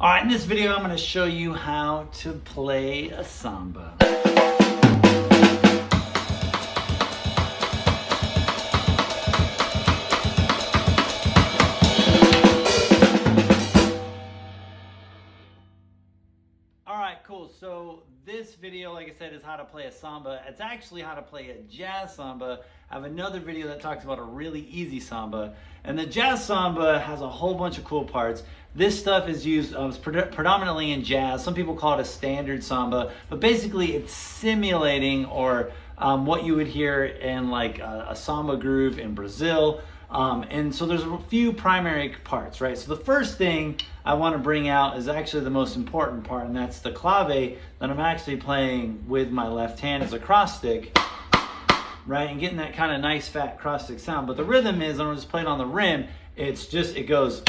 All right, in this video, I'm going to show you how to play a samba. All right, cool. So this video, like I said, is how to play a samba. It's actually how to play a jazz samba. I have another video that talks about a really easy samba. And the jazz samba has a whole bunch of cool parts. This stuff is used predominantly in jazz. Some people call it a standard samba, but basically it's simulating or what you would hear in like a samba groove in Brazil. And so there's a few primary parts, right? So the first thing I want to bring out is actually the most important part, and that's the clave that I'm actually playing with my left hand as a cross stick, right? And getting that kind of nice fat cross stick sound. But the rhythm is, I'm just playing on the rim, it goes.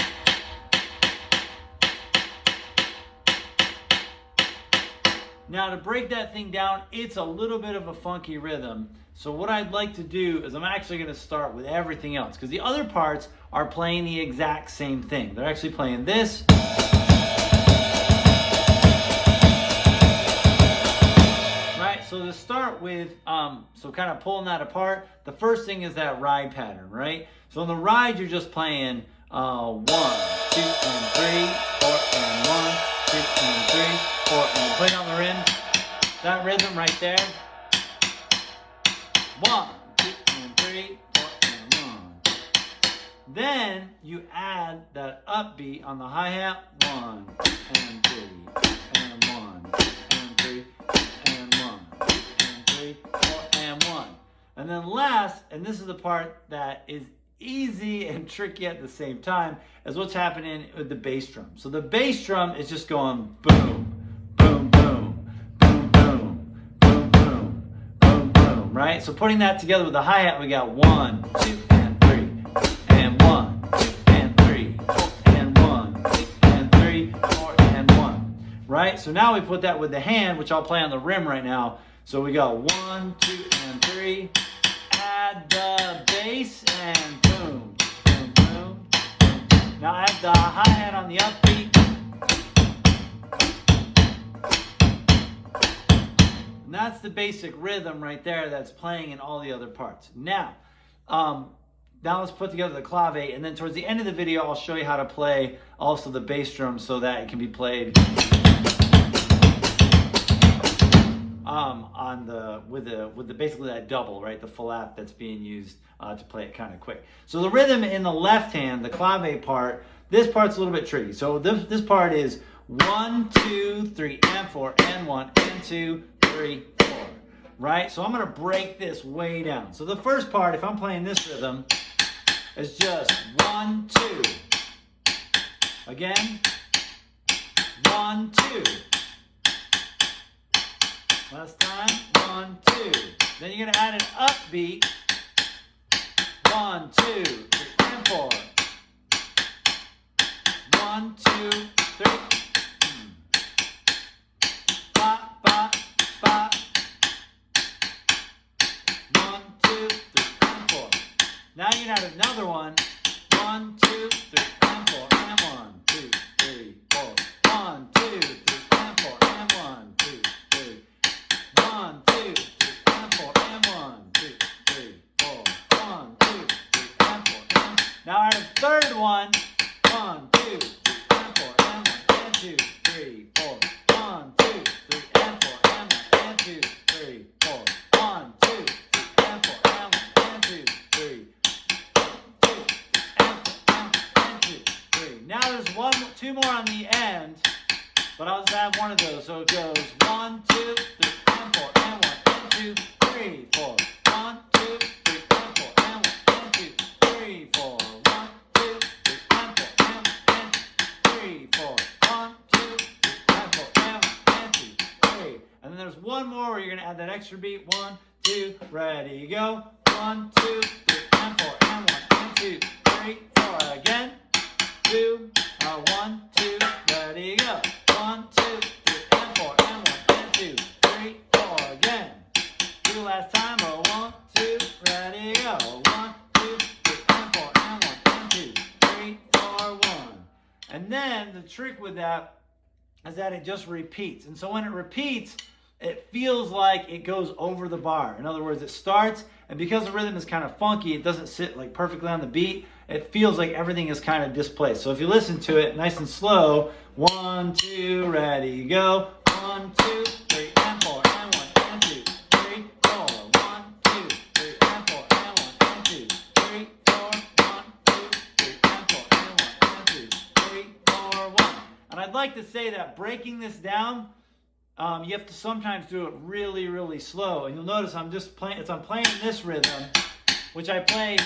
Now to break that thing down, it's a little bit of a funky rhythm. So what I'd like to do is I'm actually going to start with everything else, because the other parts are playing the exact same thing. They're actually playing this. Right, so to start with, so kind of pulling that apart, the first thing is that ride pattern, right? So on the ride, you're just playing 1, 2, and 3, 4, and 1, 2, and 3, 4, and playing on the rim. That rhythm right there. 1, 2, and 3, 4, and 1. Then you add that upbeat on the hi-hat. 1, and 3, and 1, and 3, and 1, and 3, 4, and 1. And then last, and this is the part that is easy and tricky at the same time, is what's happening with the bass drum. So the bass drum is just going boom, boom, boom, boom, boom, boom, boom, boom, boom, right? So putting that together with the hi-hat, we got 1, 2, and 3, and 1, 2, and 3, 4, and 1, 2, and 3, 4, and 1, right? So now we put that with the hand, which I'll play on the rim right now. So we got 1, 2, and 3, add the bass, and boom, boom, boom, boom. Now add the hi-hat on the upbeat. And that's the basic rhythm right there that's playing in all the other parts. Now let's put together the clave, and then towards the end of the video, I'll show you how to play also the bass drum so that it can be played with the basically that double, right? The flap that's being used to play it kind of quick. So the rhythm in the left hand, the clave part, this part's a little bit tricky. So this part is 1, 2, 3, and 4, and 1, and 2, 3, 4, right? So I'm going to break this way down. So the first part, if I'm playing this rhythm, is just 1, 2. Again, 1, 2. Last time, 1, 2. Then you're going to add an upbeat. 1, 2, 3, and 4. 1, 2, 3. Ba, ba, ba. 1, 2, 3, and 4. Now you can add another one. 1, 2, 3, and 4, and 1, 2, 3, 4. 1, 2, 3, and 4, and 1, 2, 3. 1, 2, 3, and 4, and 1, 2, 3, 4. 1, 2, 3, and 4, and now add a third one. 1, 2, 3, and 4, and 1, and 2, 3, 4. 1, 2, 3, and 4, and 1, and 2, 3, 4. 1, 2, 3, and 4, and 1, and 2, 3. 2, 3, and 4, and 2, 3. Now there's two more on the end, but I'll just add one of those. So it goes 1, 2, 3, and 4, and 1, and 2, 3, 4. 1, 2, 3, and 4, and 1, and 2, 3, 4. 1, 2, 3, and 4, and 1, and 3, 4. 1, 2, 3, and 4, and 1, and 2, 3. And then there's one more where you're gonna add that extra beat. 1, 2, ready, go. 1, 2, 3, and 4, and 1, and 2, 3, 4. Again. 2, 1, 2, ready, go. 1, 2, 3, and 4, and 1, and 2, 3, 4. Again. 2 last time. 1, 2, ready, go. 1, 2, 3, and 4, and 1, and 2, 3, 4, 1. And then the trick with that is that it just repeats. And so when it repeats, it feels like it goes over the bar. In other words, it starts, and because the rhythm is kind of funky, it doesn't sit like perfectly on the beat. It feels like everything is kind of displaced. So if you listen to it nice and slow, 1, 2, ready, go. 1, 2, 3, and 4, and 1, and 2, 3, 4. 1, 2, 3, and 4, and 1, and 2, 3, 4. 1, 2, 3, and 4, and 1, and 2, 3, 4, 1. And I'd like to say that breaking this down, you have to sometimes do it really, really slow. And you'll notice I'm playing this rhythm, which I play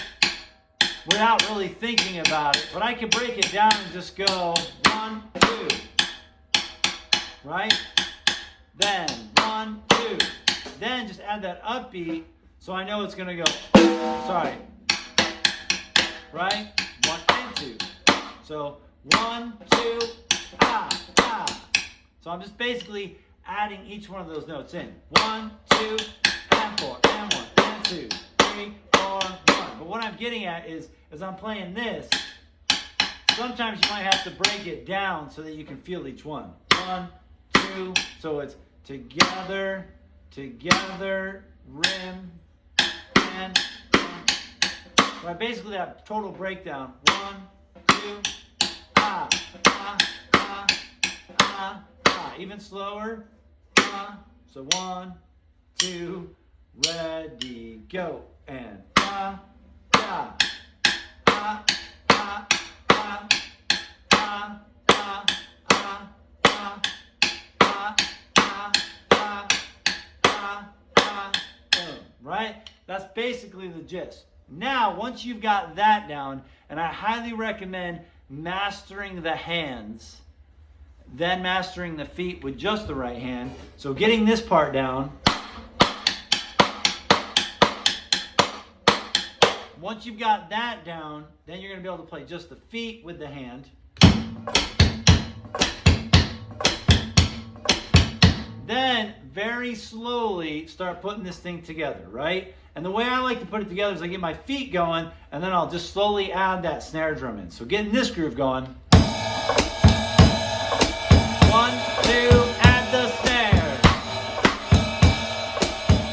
without really thinking about it. But I can break it down and just go 1, 2, right? Then 1, 2. Then just add that upbeat so I know it's gonna go, sorry, right? 1 and 2. So 1, 2, ah, ah. So I'm just basically adding each one of those notes in. 1, 2, and 4, and 1, and 2, 3, 4, 1. But what I'm getting at is, as I'm playing this, sometimes you might have to break it down so that you can feel each one. 1, 2, so it's together, together, rim, and, so I basically have total breakdown. 1, 2, ah, ah, ah, ah, ah. Even slower. So 1, 2, ready, go, and ah, ah, ah, ah, ah, ah, ah, ah, ah, ah, ah, ah, boom. Right? That's basically the gist. Now, once you've got that down, and I highly recommend mastering the hands, then mastering the feet with just the right hand. So getting this part down. Once you've got that down, then you're going to be able to play just the feet with the hand. Then very slowly start putting this thing together, right? And the way I like to put it together is I get my feet going, and then I'll just slowly add that snare drum in. So getting this groove going. 1, 2, add the snare.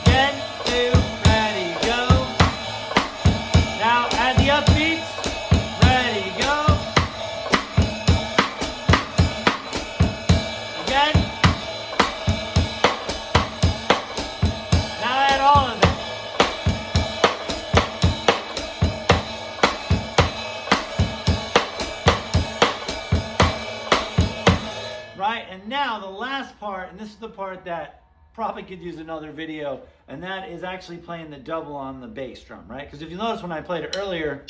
Again, 2, ready, go. Now add the upbeats. Ready, go. Again. Now add all of it. Right, and now the last part, and this is the part that probably could use another video, and that is actually playing the double on the bass drum, right? Because if you notice when I played it earlier,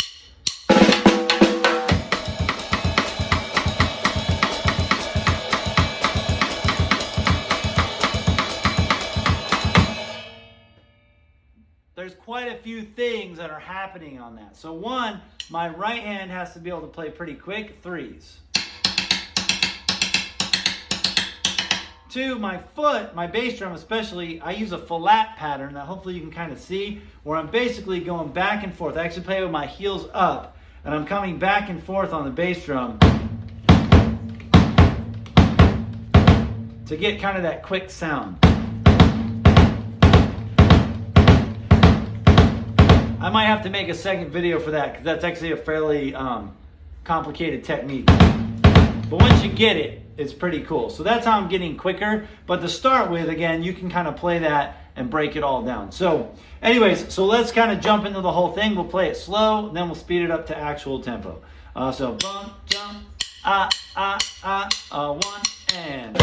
there's quite a few things that are happening on that. So 1, my right hand has to be able to play pretty quick, 3s. 2, my foot, my bass drum especially, I use a flat pattern that hopefully you can kind of see, where I'm basically going back and forth. I actually play with my heels up, and I'm coming back and forth on the bass drum to get kind of that quick sound. I might have to make a second video for that, because that's actually a fairly complicated technique. But once you get it, it's pretty cool. So that's how I'm getting quicker. But to start with, again, you can kind of play that and break it all down. So anyways, so let's kind of jump into the whole thing. We'll play it slow, and then we'll speed it up to actual tempo. So, 1, jump, 1, and...